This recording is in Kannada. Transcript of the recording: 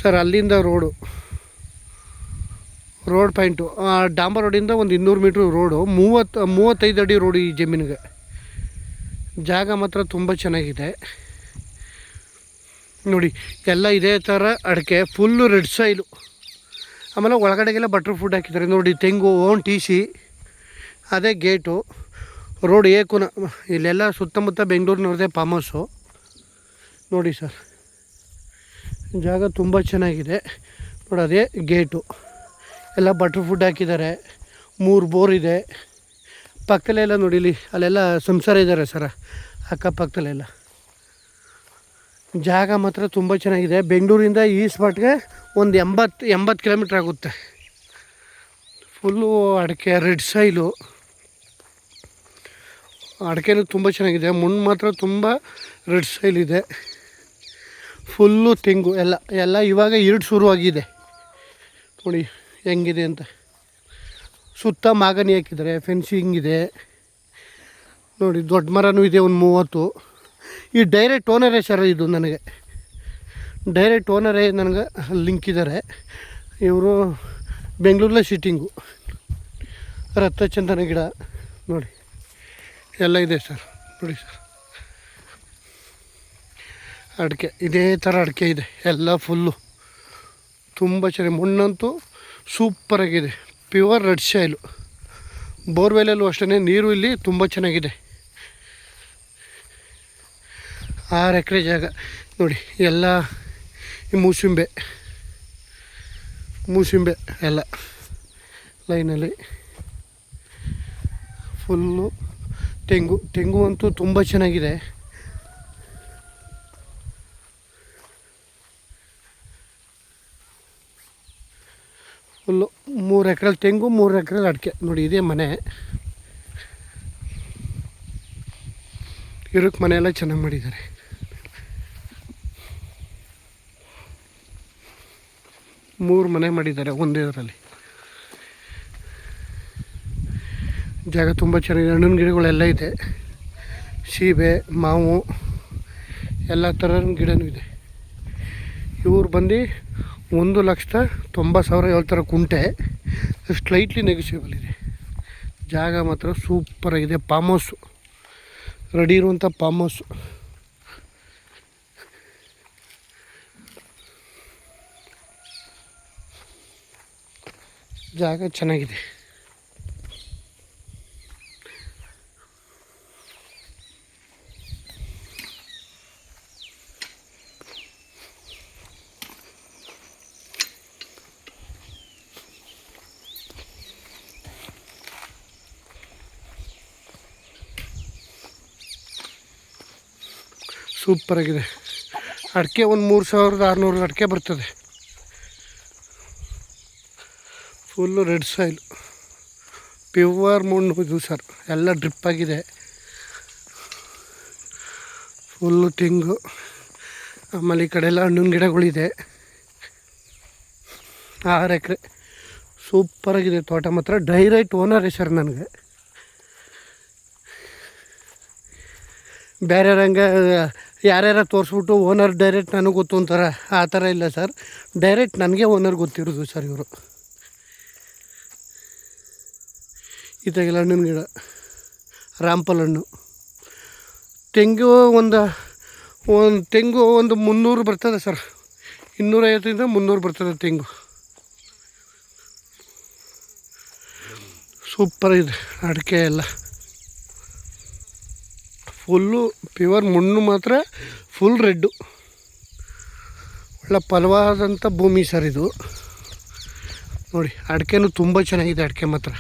ಸರ್ ಅಲ್ಲಿಂದ ರೋಡ್ ಪಾಯಿಂಟು ಡಾಂಬರ್ ರೋಡಿಂದ ಒಂದು 200 ಮೀಟ್ರ್ ರೋಡು, 35 ಅಡಿ ರೋಡು. ಈ ಜಮೀನಿಗೆ ಜಾಗ ಮಾತ್ರ ತುಂಬ ಚೆನ್ನಾಗಿದೆ ನೋಡಿ. ಎಲ್ಲ ಇದೇ ಥರ ಅಡಿಕೆ, ಫುಲ್ಲು ರೆಡ್ ಸಾಯಿಲು. ಆಮೇಲೆ ಒಳಗಡೆಗೆಲ್ಲ ಬಟ್ರ್ ಫುಡ್ ಹಾಕಿದ್ದಾರೆ ನೋಡಿ. ತೆಂಗು, ಓನ್ TC, ಅದೇ ಗೇಟು, ರೋಡ್ ಏಕುನ. ಇಲ್ಲೆಲ್ಲ ಸುತ್ತಮುತ್ತ ಬೆಂಗಳೂರಿನವ್ರದ್ದೇ ಫಾರ್ಮ್ ಹೌಸು ನೋಡಿ ಸರ್. ಜಾಗ ತುಂಬ ಚೆನ್ನಾಗಿದೆ ನೋಡಿ. ಅದೇ ಗೇಟು, ಎಲ್ಲ ಬಟ್ರ್ ಫುಡ್ ಹಾಕಿದ್ದಾರೆ. 3 ಬೋರ್ ಇದೆ ಪಕ್ಕದಲ್ಲೆಲ್ಲ ನೋಡಿ. ಇಲ್ಲಿ ಅಲ್ಲೆಲ್ಲ ಸಂಸಾರ ಇದ್ದಾರೆ ಸರ, ಅಕ್ಕಪಕ್ಕದಲ್ಲೆಲ್ಲ. ಜಾಗ ಮಾತ್ರ ತುಂಬ ಚೆನ್ನಾಗಿದೆ. ಬೆಂಗಳೂರಿಂದ ಈ ಸ್ಪಾಟ್ಗೆ ಒಂದು 80 ಕಿಲೋಮೀಟ್ರ್ ಆಗುತ್ತೆ. ಫುಲ್ಲು ಅಡಿಕೆ, ರೆಡ್ ಸಾಯಿಲು. ಅಡಿಕೆನೂ ತುಂಬ ಚೆನ್ನಾಗಿದೆ. ಮಣ್ಣು ಮಾತ್ರ ತುಂಬ ರೆಡ್ ಸಾಯಿಲ್ ಇದೆ. ಫುಲ್ಲು ತೆಂಗು ಎಲ್ಲ ಇವಾಗ ಈಲ್ಡ್ ಶುರುವಾಗಿದೆ ನೋಡಿ ಹೆಂಗಿದೆ ಅಂತ. ಸುತ್ತ ಮಾಗನಿ ಹಾಕಿದ್ದಾರೆ, ಫೆನ್ಸಿಂಗ್ ಇದೆ ನೋಡಿ. ದೊಡ್ಡ ಮರನೂ ಇದೆ ಒಂದು 30. ಈ ಡೈರೆಕ್ಟ್ ಓನರೇ ಸರ್ ಇದು. ನನಗೆ ಡೈರೆಕ್ಟ್ ಓನರೇ ನನಗೆ ಲಿಂಕ್ ಇದ್ದಾರೆ. ಇವರು ಬೆಂಗಳೂರಲ್ಲೇ ಸಿಟ್ಟಿಂಗು. ರಕ್ತಚಂದನ ಗಿಡ ನೋಡಿ ಎಲ್ಲ ಇದೆ ಸರ್ ನೋಡಿ ಸರ್. ಅಡಿಕೆ ಇದೇ ಥರ ಅಡಿಕೆ ಇದೆ ಎಲ್ಲ ಫುಲ್ಲು ತುಂಬ ಚೆನ್ನಾಗಿ. ಮಣ್ಣಂತೂ ಸೂಪರಾಗಿದೆ, ಪ್ಯೂರ್ ರೆಡ್ ಸಾಯಿಲು. ಬೋರ್ವೆಲ್ಲೂ ಅಷ್ಟೇ ನೀರು ಇಲ್ಲಿ ತುಂಬ ಚೆನ್ನಾಗಿದೆ. 6 ಎಕರೆ ಜಾಗ ನೋಡಿ. ಎಲ್ಲ ಈ ಮೂಸಂಬೆ ಎಲ್ಲ ಲೈನಲ್ಲಿ. ಫುಲ್ಲು ತೆಂಗು ಅಂತೂ ತುಂಬ ಚೆನ್ನಾಗಿದೆ. ಫುಲ್ಲು 3 ಎಕರೆಲಿ ತೆಂಗು, 3 ಎಕರೆಲಿ ಅಡಿಕೆ ನೋಡಿ. ಇದೇ ಮನೆ. ಇರೋಕ್ಕೆ ಮನೆ ಎಲ್ಲ ಚೆನ್ನಾಗಿ ಮಾಡಿದ್ದಾರೆ. ಮೂರು ಮನೆ ಮಾಡಿದ್ದಾರೆ ಒಂದೇ ಇದರಲ್ಲಿ. ಜಾಗ ತುಂಬ ಚೆನ್ನಾಗಿದೆ. ಹಣ್ಣಿನ ಗಿಡಗಳೆಲ್ಲ ಇದೆ. ಸೀಬೆ, ಮಾವು ಎಲ್ಲ ಥರದ ಗಿಡನೂ ಇದೆ. ಇವ್ರು ಬಂದು 1,90,000 ಹೇಳ್ತಾರೆ ಕುಂಟೆ. ಸ್ಲೈಟ್ಲಿ ನೆಗೋಷಿಯಬಲ್ ಇದೆ. ಜಾಗ ಮಾತ್ರ ಸೂಪರಾಗಿದೆ. ಫಾರ್ಮ್ ಹೌಸು, ರೆಡಿ ಇರುವಂಥ ಫಾರ್ಮ್ ಹೌಸು. ಜಾಗ ಚೆನ್ನಾಗಿದೆ. ಸೂಪರಾಗಿದೆ. ಅಡಿಕೆ ಒಂದು 3,600 ಅಡಿಕೆ ಬರ್ತದೆ. ಫುಲ್ಲು ರೆಡ್ ಸಾಯಿಲ್, ಪ್ಯೂರ್ ಮಣ್ಣು ಇದು ಸರ್. ಎಲ್ಲ ಡ್ರಿಪ್ ಆಗಿದೆ. ಫುಲ್ಲು ತೆಂಗು. ಆಮೇಲೆ ಈ ಕಡೆ ಎಲ್ಲ ಹಣ್ಣಿನ ಗಿಡಗಳಿದೆ. 6 ಎಕರೆ ಸೂಪರಾಗಿದೆ ತೋಟ ಮಾತ್ರ. ಡೈರೆಕ್ಟ್ ಓನರೇ ಸರ್ ನನಗೆ. ಬೇರೆ ರಂಗ ಯಾರ್ಯಾರ ತೋರಿಸ್ಬಿಟ್ಟು ಓನರ್ ಡೈರೆಕ್ಟ್ ನನಗೆ ಗೊತ್ತು ಅಂತಾರೆ, ಆ ಥರ ಇಲ್ಲ ಸರ್. ಡೈರೆಕ್ಟ್ ನನಗೆ ಓನರ್ ಗೊತ್ತಿರೋದು ಸರ್ ಇವರು. ಇದಾಗೆಲ್ಲ ಹಣ್ಣಿನ ಗಿಡ, ರಾಂಪಲ್ ಹಣ್ಣು. ತೆಂಗು ಒಂದು 300 ಬರ್ತದೆ ಸರ್. 250ರಿಂದ 300 ಬರ್ತದೆ ತೆಂಗು. ಸೂಪರ್ ಇದೆ ಅಡಿಕೆ ಎಲ್ಲ. ಫುಲ್ಲು ಪ್ಯೂರ್ ಮಣ್ಣು ಮಾತ್ರ ಫುಲ್ ರೆಡ್ಡು. ಒಳ್ಳೆ ಫಲವಾದಂಥ ಭೂಮಿ ಸರ್ ಇದು ನೋಡಿ. ಅಡಿಕೆನೂ ತುಂಬ ಚೆನ್ನಾಗಿದೆ ಅಡಿಕೆ ಮಾತ್ರ.